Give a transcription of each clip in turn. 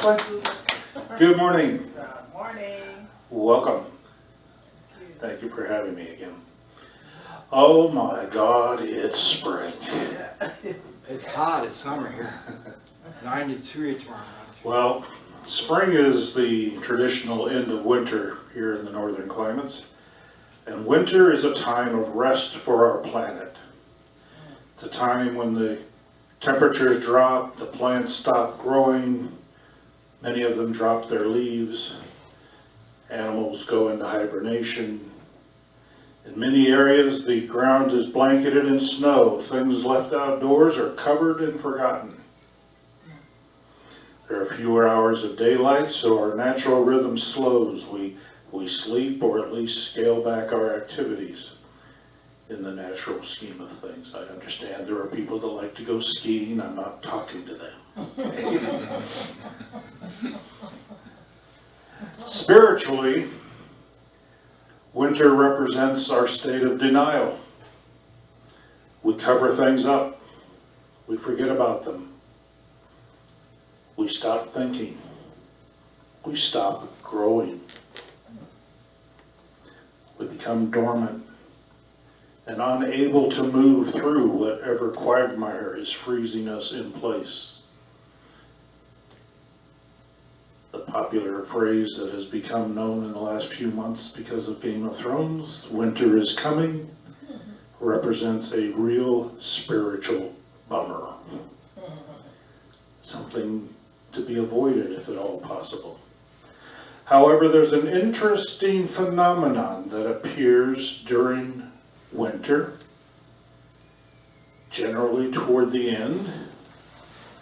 Good morning. Morning. Welcome. Thank you for having me again. Oh my God, it's spring. It's hot, it's summer here. 93 tomorrow night. Well, spring is the traditional end of winter here in the northern climates. And winter is a time of rest for our planet. It's a time when the temperatures drop, the plants stop growing, many of them drop their leaves, animals go into hibernation. In many areas, the ground is blanketed in snow. Things left outdoors are covered and forgotten. There are fewer hours of daylight, so our natural rhythm slows. We sleep or at least scale back our activities in the natural scheme of things. I understand there are people that like to go skiing. I'm not talking to them. Spiritually, winter represents our state of denial. We cover things up. We forget about them. We stop thinking. We stop growing. We become dormant and unable to move through whatever quagmire is freezing us in place. The popular phrase that has become known in the last few months because of Game of Thrones, winter is coming, represents a real spiritual bummer. Something to be avoided if at all possible. However, there's an interesting phenomenon that appears during winter, generally toward the end,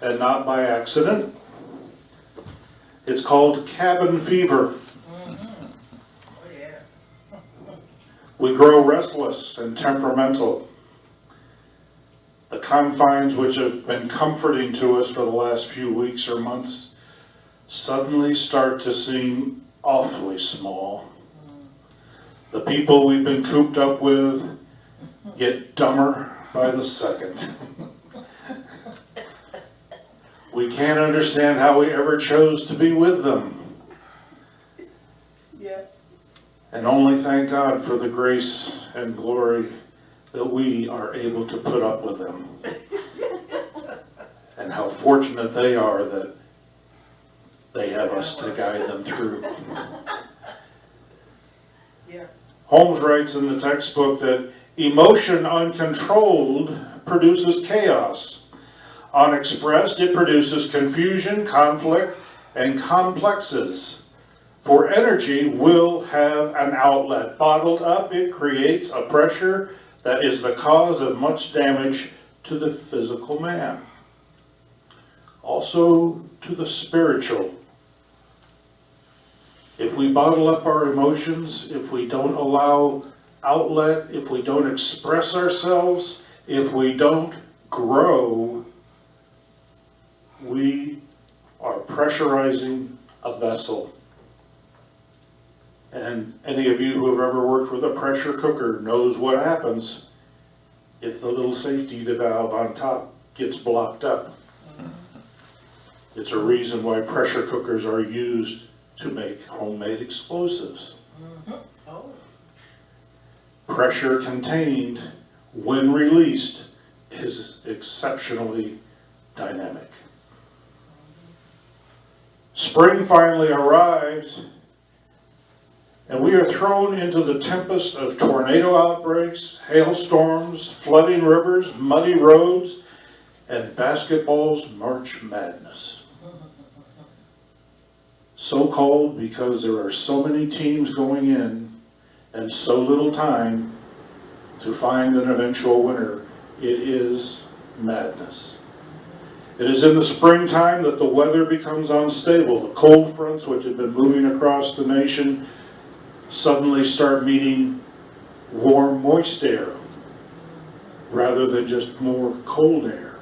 and not by accident. It's called cabin fever. Oh, yeah. We grow restless and temperamental. The confines which have been comforting to us for the last few weeks or months suddenly start to seem awfully small. The people we've been cooped up with get dumber by the second. We can't understand how we ever chose to be with them. Yeah. And only thank God for the grace and glory that we are able to put up with them. And how fortunate they are that they have us to guide them through. Yeah. Holmes writes in the textbook that emotion uncontrolled produces chaos. Unexpressed, it produces confusion, conflict, and complexes. For energy will have an outlet. Bottled up, it creates a pressure that is the cause of much damage to the physical man. Also to the spiritual. If we bottle up our emotions, if we don't allow outlet, if we don't express ourselves, if we don't grow, we are pressurizing a vessel. And any of you who have ever worked with a pressure cooker knows what happens if the little safety valve on top gets blocked up. It's a reason why pressure cookers are used to make homemade explosives. Oh. Pressure contained, when released, is exceptionally dynamic. Spring finally arrives, and we are thrown into the tempest of tornado outbreaks, hailstorms, flooding rivers, muddy roads, and basketball's March Madness. So called because there are so many teams going in and so little time to find an eventual winner. It is madness. It is in the springtime that the weather becomes unstable. The cold fronts which have been moving across the nation suddenly start meeting warm, moist air rather than just more cold air.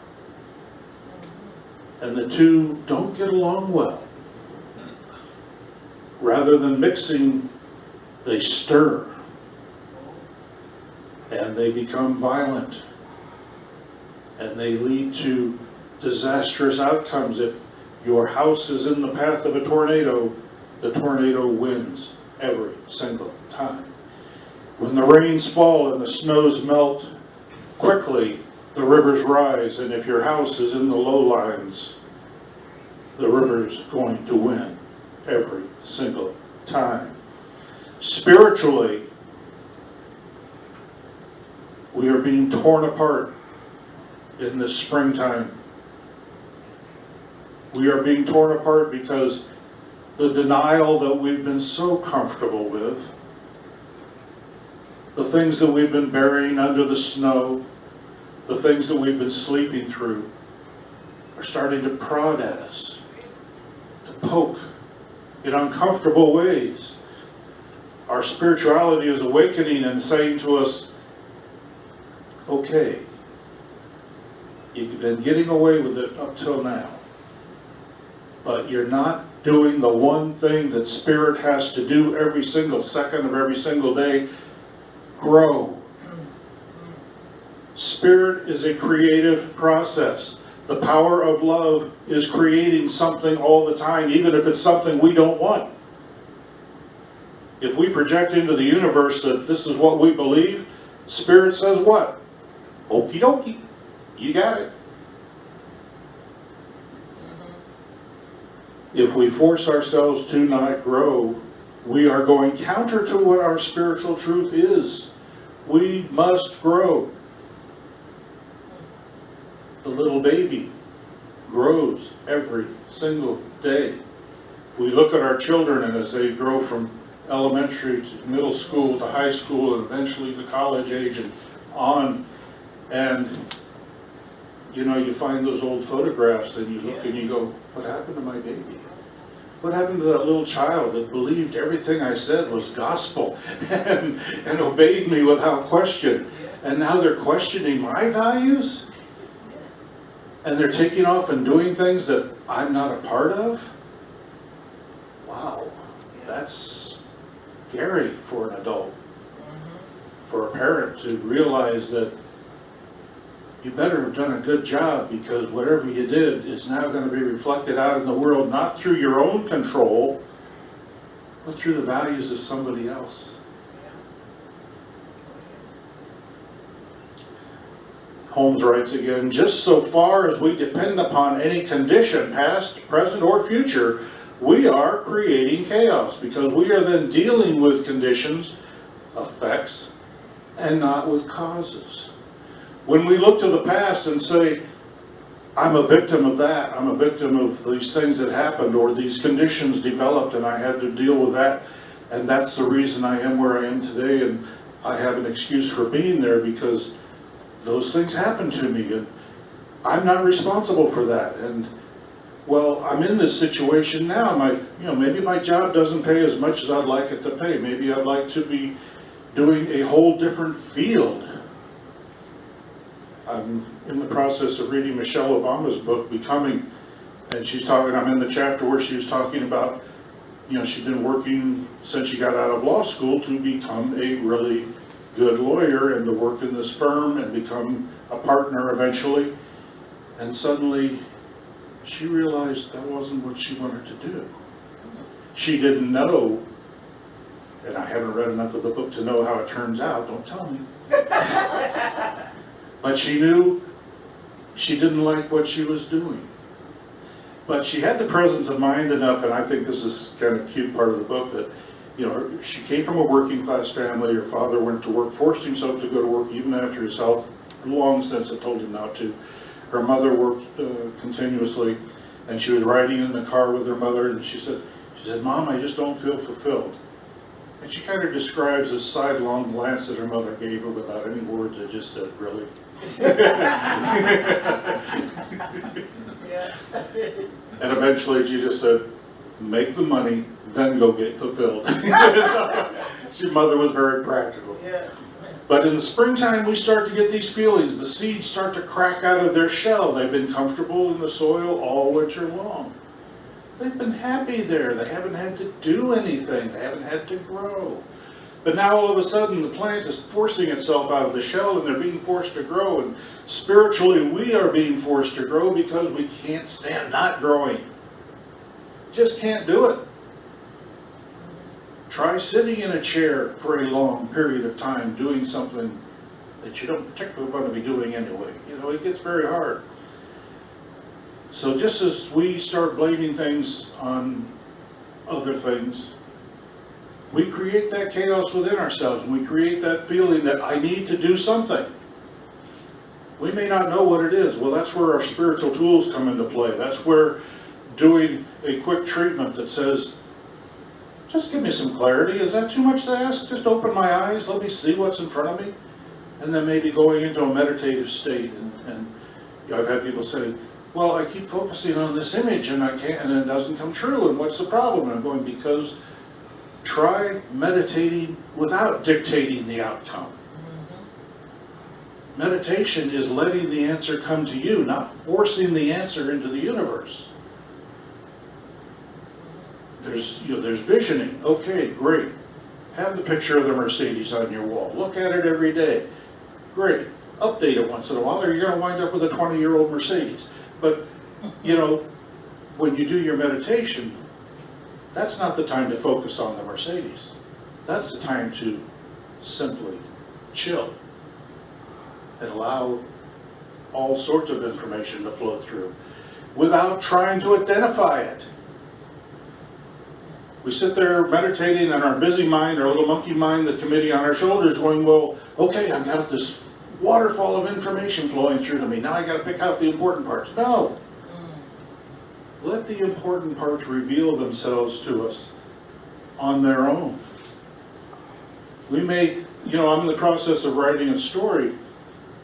And the two don't get along well. Rather than mixing, they stir. And they become violent. And they lead to disastrous outcomes if Your house is in the path of a tornado, the tornado wins every single time. When the rains fall and the snows melt quickly, the rivers rise, and if your house is in the lowlands, the river's going to win every single time. Spiritually, we are being torn apart in this springtime. We are being torn apart because the denial that we've been so comfortable with, the things that we've been burying under the snow, the things that we've been sleeping through, are starting to prod at us, to poke in uncomfortable ways. Our spirituality is awakening and saying to us, okay, you've been getting away with it up till now, but you're not doing the one thing that Spirit has to do every single second of every single day. Grow. Spirit is a creative process. The power of love is creating something all the time, even if it's something we don't want. If we project into the universe that this is what we believe, Spirit says what? Okie dokie. You got it. If we force ourselves to not grow, we are going counter to what our spiritual truth is. We must grow. The little baby grows every single day. We look at our children, and as they grow from elementary to middle school to high school and eventually to college age and on, and you find those old photographs and you look and you go, what happened to my baby? What happened to that little child that believed everything I said was gospel and obeyed me without question? And now they're questioning my values? And they're taking off and doing things that I'm not a part of? Wow, that's scary for an adult. For a parent to realize that you better have done a good job, because whatever you did is now going to be reflected out in the world, not through your own control, but through the values of somebody else. Holmes writes again, just so far as we depend upon any condition, past, present, or future, we are creating chaos, because we are then dealing with conditions, effects, and not with causes. When we look to the past and say, I'm a victim of that, I'm a victim of these things that happened, or these conditions developed and I had to deal with that, and that's the reason I am where I am today, and I have an excuse for being there because those things happened to me, and I'm not responsible for that. And well, I'm in this situation now. Maybe my job doesn't pay as much as I'd like it to pay. Maybe I'd like to be doing a whole different field. I'm in the process of reading Michelle Obama's book, Becoming, and I'm in the chapter where she was talking about, she's been working since she got out of law school to become a really good lawyer and to work in this firm and become a partner eventually. And suddenly she realized that wasn't what she wanted to do. She didn't know, and I haven't read enough of the book to know how it turns out, don't tell me. But she knew she didn't like what she was doing. But she had the presence of mind enough, and I think this is kind of a cute part of the book, that she came from a working class family. Her father went to work, forced himself to go to work even after his health long since had told him not to. Her mother worked continuously, and she was riding in the car with her mother, and she said, Mom, I just don't feel fulfilled. And she kind of describes this sidelong glance that her mother gave her without any words. It just said, really? And eventually she just said, make the money, then go get fulfilled. She mother was very practical. Yeah. But in the springtime, we start to get these feelings. The seeds start to crack out of their shell. They've been comfortable in the soil all winter long. They've been happy there. They haven't had to do anything. They haven't had to grow. But now all of a sudden the plant is forcing itself out of the shell, and they're being forced to grow. And spiritually we are being forced to grow because we can't stand not growing. Just can't do it. Try sitting in a chair for a long period of time doing something that you don't particularly want to be doing anyway. You know, it gets very hard. So just as we start blaming things on other things, we create that chaos within ourselves, and we create that feeling that I need to do something. We may not know what it is. Well, that's where our spiritual tools come into play. That's where doing a quick treatment that says, just give me some clarity. Is that too much to ask? Just open my eyes, let me see what's in front of me. And then maybe going into a meditative state. And I've had people say, well, I keep focusing on this image and I can't, and it doesn't come true, and what's the problem? And I'm going, because try meditating without dictating the outcome. Meditation is letting the answer come to you, not forcing the answer into the universe. There's visioning. Okay, great. Have the picture of the Mercedes on your wall. Look at it every day. Great. Update it once in a while, or you're going to wind up with a 20-year-old Mercedes. But, you know, when you do your meditation, that's not the time to focus on the Mercedes. That's the time to simply chill and allow all sorts of information to flow through without trying to identify it. We sit there meditating and our busy mind, our little monkey mind, the committee on our shoulders going, well, okay, I've got this waterfall of information flowing through to me. Now I got to pick out the important parts. No. Let the important parts reveal themselves to us on their own. We may, you know, I'm in the process of writing a story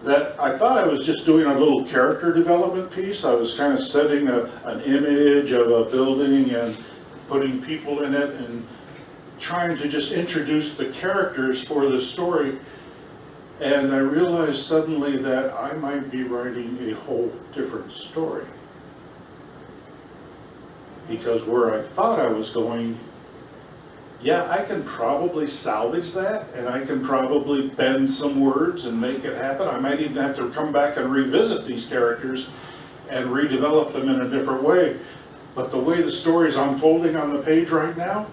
that I thought I was just doing a little character development piece. I was kind of setting an image of a building and putting people in it and trying to just introduce the characters for the story. And I realized suddenly that I might be writing a whole different story. Because where I thought I was going, yeah, I can probably salvage that, and I can probably bend some words and make it happen. I might even have to come back and revisit these characters and redevelop them in a different way. But the way the story's unfolding on the page right now,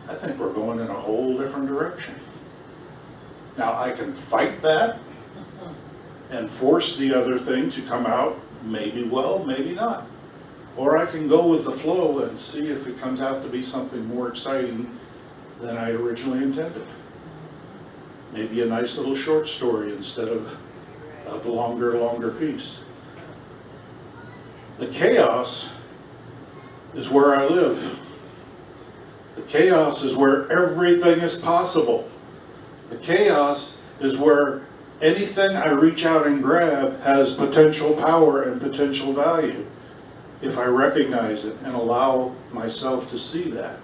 I think we're going in a whole different direction. Now, I can fight that and force the other thing to come out maybe well, maybe not. Or I can go with the flow and see if it comes out to be something more exciting than I originally intended. Maybe a nice little short story instead of a longer piece. The chaos is where I live. The chaos is where everything is possible. The chaos is where anything I reach out and grab has potential power and potential value, if I recognize it and allow myself to see that.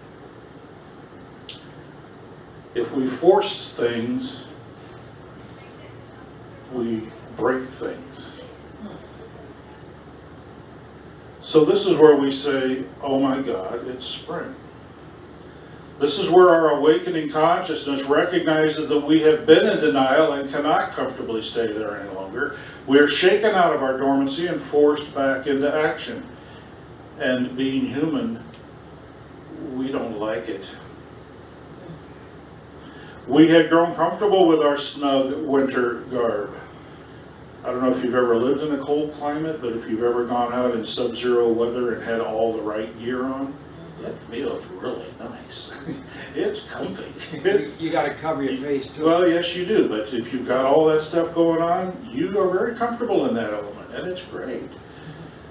If we force things, we break things. So this is where we say, oh my God, it's spring. This is where our awakening consciousness recognizes that we have been in denial and cannot comfortably stay there any longer. We are shaken out of our dormancy and forced back into action. And being human, we don't like it. We had grown comfortable with our snug winter garb. I don't know if you've ever lived in a cold climate, but if you've ever gone out in sub-zero weather and had all the right gear on, it feels really nice. It's comfy. You got to cover your face too. Well, yes you do, but if you've got all that stuff going on, you are very comfortable in that element, and it's great.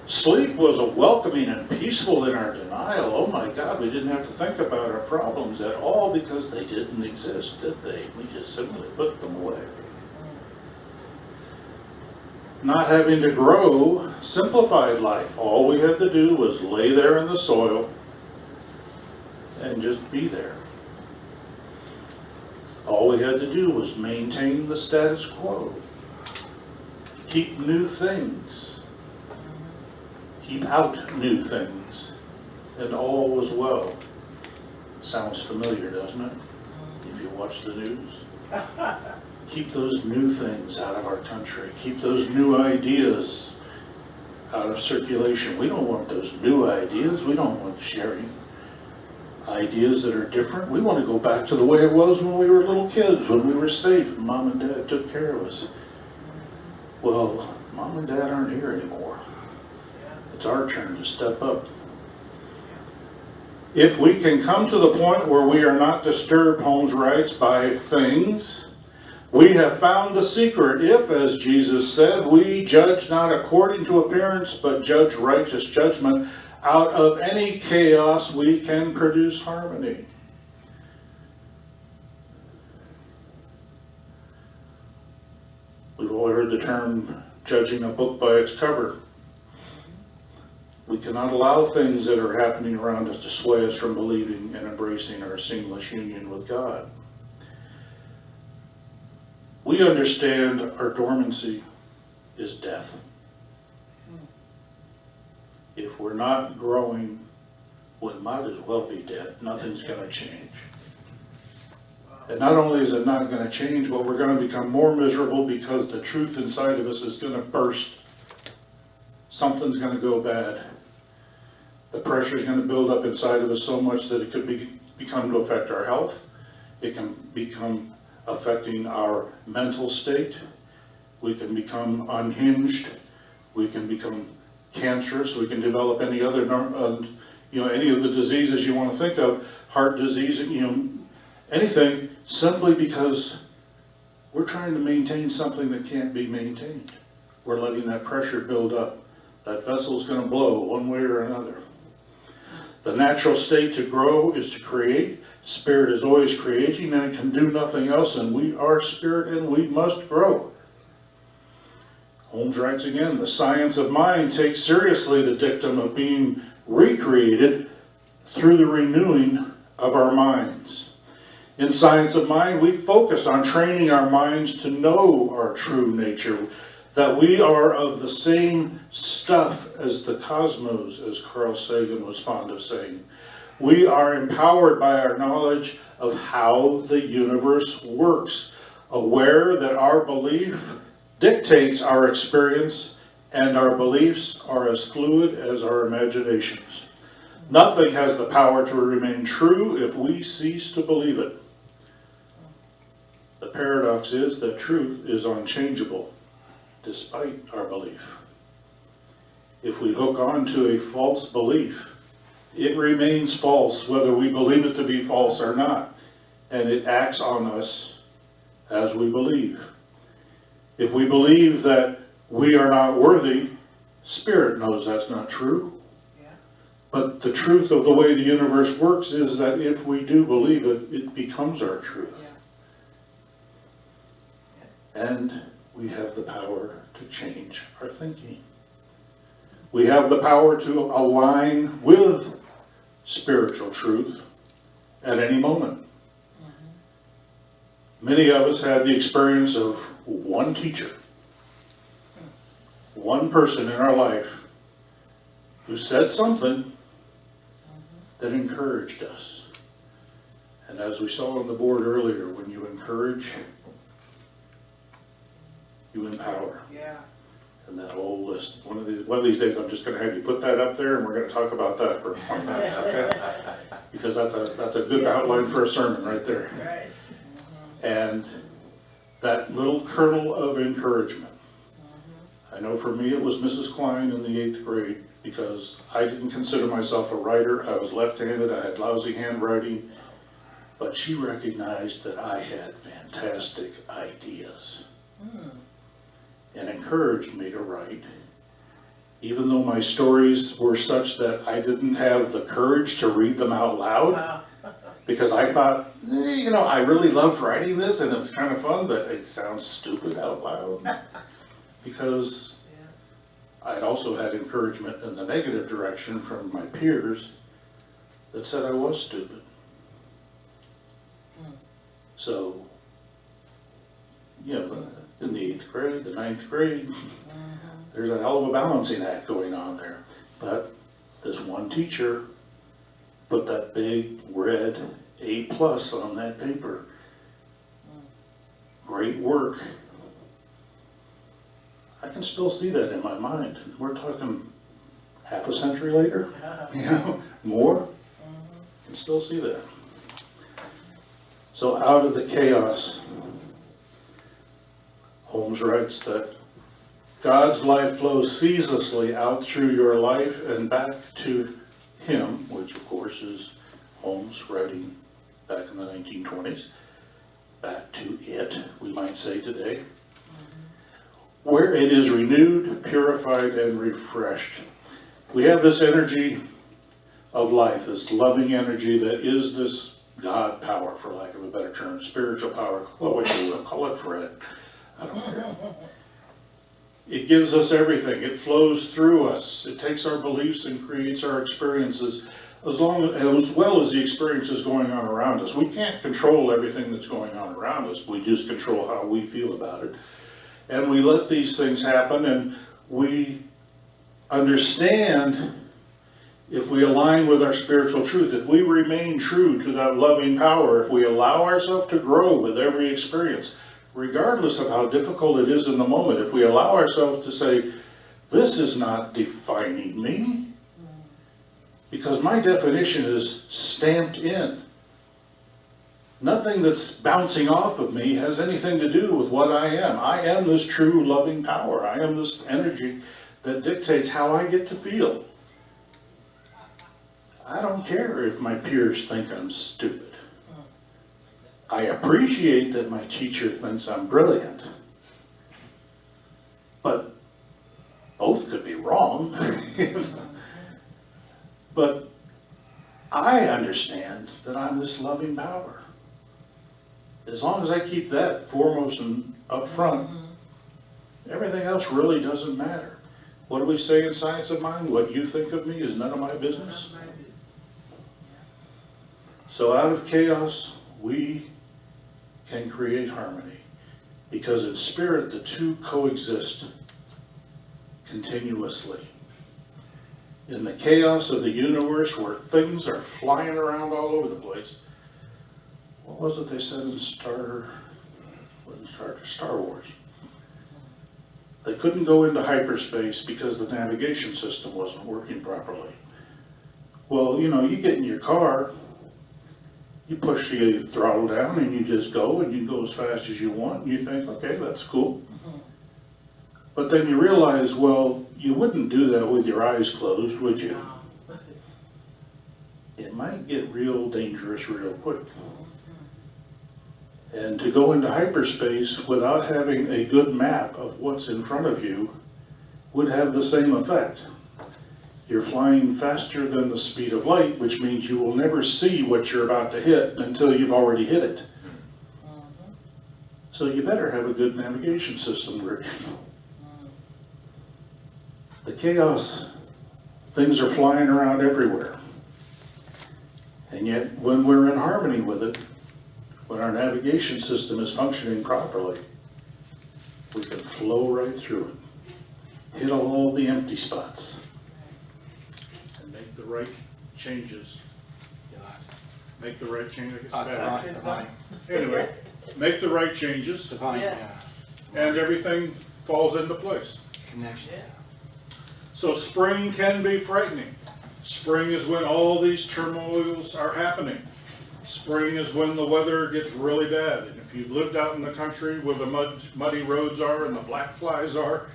Sleep was a welcoming and peaceful in our denial. Oh my God, we didn't have to think about our problems at all because they didn't exist, did they? We just simply put them away. Not having to grow simplified life. All we had to do was lay there in the soil and just be there. All we had to do was maintain the status quo. Keep new things. Keep out new things. And all was well. Sounds familiar, doesn't it? If you watch the news. Keep those new things out of our country. Keep those new ideas out of circulation. We don't want those new ideas. We don't want sharing ideas that are different. We want to go back to the way it was when we were little kids, when we were safe, and mom and dad took care of us. Well, mom and dad aren't here anymore. It's our turn to step up. If we can come to the point where we are not disturbed, Holmes writes, by things, we have found the secret. If, as Jesus said, we judge not according to appearance, but judge righteous judgment, out of any chaos we can produce harmony. We've all heard the term judging a book by its cover. We cannot allow things that are happening around us to sway us from believing and embracing our seamless union with God. We understand our dormancy is death. If we're not growing, we might as well be dead. Nothing's going to change. And not only is it not going to change, but we're going to become more miserable because the truth inside of us is going to burst. Something's going to go bad. The pressure is going to build up inside of us so much that it could become to affect our health. It can become affecting our mental state. We can become unhinged. We can become cancerous. We can develop any other, any of the diseases you want to think of, heart disease, anything, simply because we're trying to maintain something that can't be maintained. We're letting that pressure build up. That vessel's going to blow one way or another. The natural state to grow is to create. Spirit is always creating and it can do nothing else, and we are spirit and we must grow. Holmes writes again, the science of mind takes seriously the dictum of being recreated through the renewing of our minds. In science of mind, we focus on training our minds to know our true nature, that we are of the same stuff as the cosmos, as Carl Sagan was fond of saying. We are empowered by our knowledge of how the universe works, aware that our belief dictates our experience, and our beliefs are as fluid as our imaginations. Nothing has the power to remain true if we cease to believe it. The paradox is that truth is unchangeable, despite our belief. If we hook on to a false belief, it remains false whether we believe it to be false or not, and it acts on us as we believe. If we believe that we are not worthy, Spirit knows that's not true. Yeah. But the truth of the way the universe works is that if we do believe it, it becomes our truth. Yeah. And we have the power to change our thinking. We have the power to align with spiritual truth at any moment. Many of us had the experience of one teacher, one person in our life who said something that encouraged us. And as we saw on the board earlier, when you encourage, you empower. Yeah. And that whole list. One of these days, I'm just going to have you put that up there, and we're going to talk about that for a moment, okay? Because that's a good outline for a sermon right there. Right. And that little kernel of encouragement. I know for me it was Mrs. Klein in the 8th grade, because I didn't consider myself a writer. I was left-handed. I had lousy handwriting, but she recognized that I had fantastic ideas. And encouraged me to write, even though my stories were such that I didn't have the courage to read them out loud, because I thought, I really loved writing this and it was kind of fun, but it sounds stupid out loud. Because I'd also had encouragement in the negative direction from my peers that said I was stupid. So, in the 8th grade, the 9th grade, there's a hell of a balancing act going on there. But this one teacher put that big red A+ on that paper. Great work. I can still see that in my mind. We're talking half a century later, more. I can still see that. So out of the chaos, Holmes writes that God's life flows ceaselessly out through your life and back to Him, which of course is Holmes writing back in the 1920s, back to it, we might say today, where it is renewed, purified, and refreshed. We have this energy of life, this loving energy that is this God power, for lack of a better term, spiritual power, what you will call it, Fred, I don't care. It gives us everything. It flows through us. It takes our beliefs and creates our experiences, as well as the experiences going on around us. We can't control everything that's going on around us. We just control how we feel about it. And we let these things happen, and we understand, if we align with our spiritual truth, if we remain true to that loving power, if we allow ourselves to grow with every experience, regardless of how difficult it is in the moment, if we allow ourselves to say, this is not defining me, because my definition is stamped in. Nothing that's bouncing off of me has anything to do with what I am. I am this true loving power. I am this energy that dictates how I get to feel. I don't care if my peers think I'm stupid. I appreciate that my teacher thinks I'm brilliant. But both could be wrong. But I understand that I'm this loving power. As long as I keep that foremost and up front, everything else really doesn't matter. What do we say in Science of Mind? What you think of me is none of my business. So out of chaos, we can create harmony. Because in spirit, the two coexist continuously. In the chaos of the universe, where things are flying around all over the place, what was it they said in Star Wars? They couldn't go into hyperspace because the navigation system wasn't working properly. Well, you get in your car, you push the throttle down and you just go, and you go as fast as you want, and you think, okay, that's cool. But then you realize, well, you wouldn't do that with your eyes closed, would you? It might get real dangerous real quick. And to go into hyperspace without having a good map of what's in front of you would have the same effect. You're flying faster than the speed of light, which means you will never see what you're about to hit until you've already hit it. So you better have a good navigation system working. The chaos, things are flying around everywhere. And yet, when we're in harmony with it, when our navigation system is functioning properly, we can flow right through it, hit all the empty spots, and make the right changes. Make the right changes. Anyway, make the right changes, Divine, Yeah. and everything falls into place. connection. So spring can be frightening. Spring is when all these turmoils are happening. Spring is when the weather gets really bad. And if you've lived out in the country where the muddy roads are and the black flies are,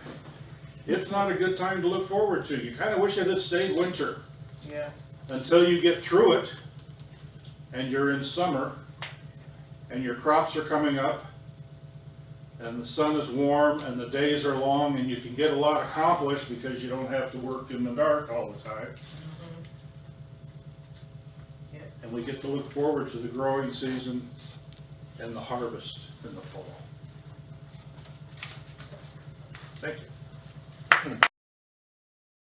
it's not a good time to look forward to. You kind of wish it had stayed winter Yeah. until you get through it and you're in summer and your crops are coming up and the sun is warm and the days are long and you can get a lot accomplished because you don't have to work in the dark all the time. And we get to look forward to the growing season and the harvest in the fall. Thank you.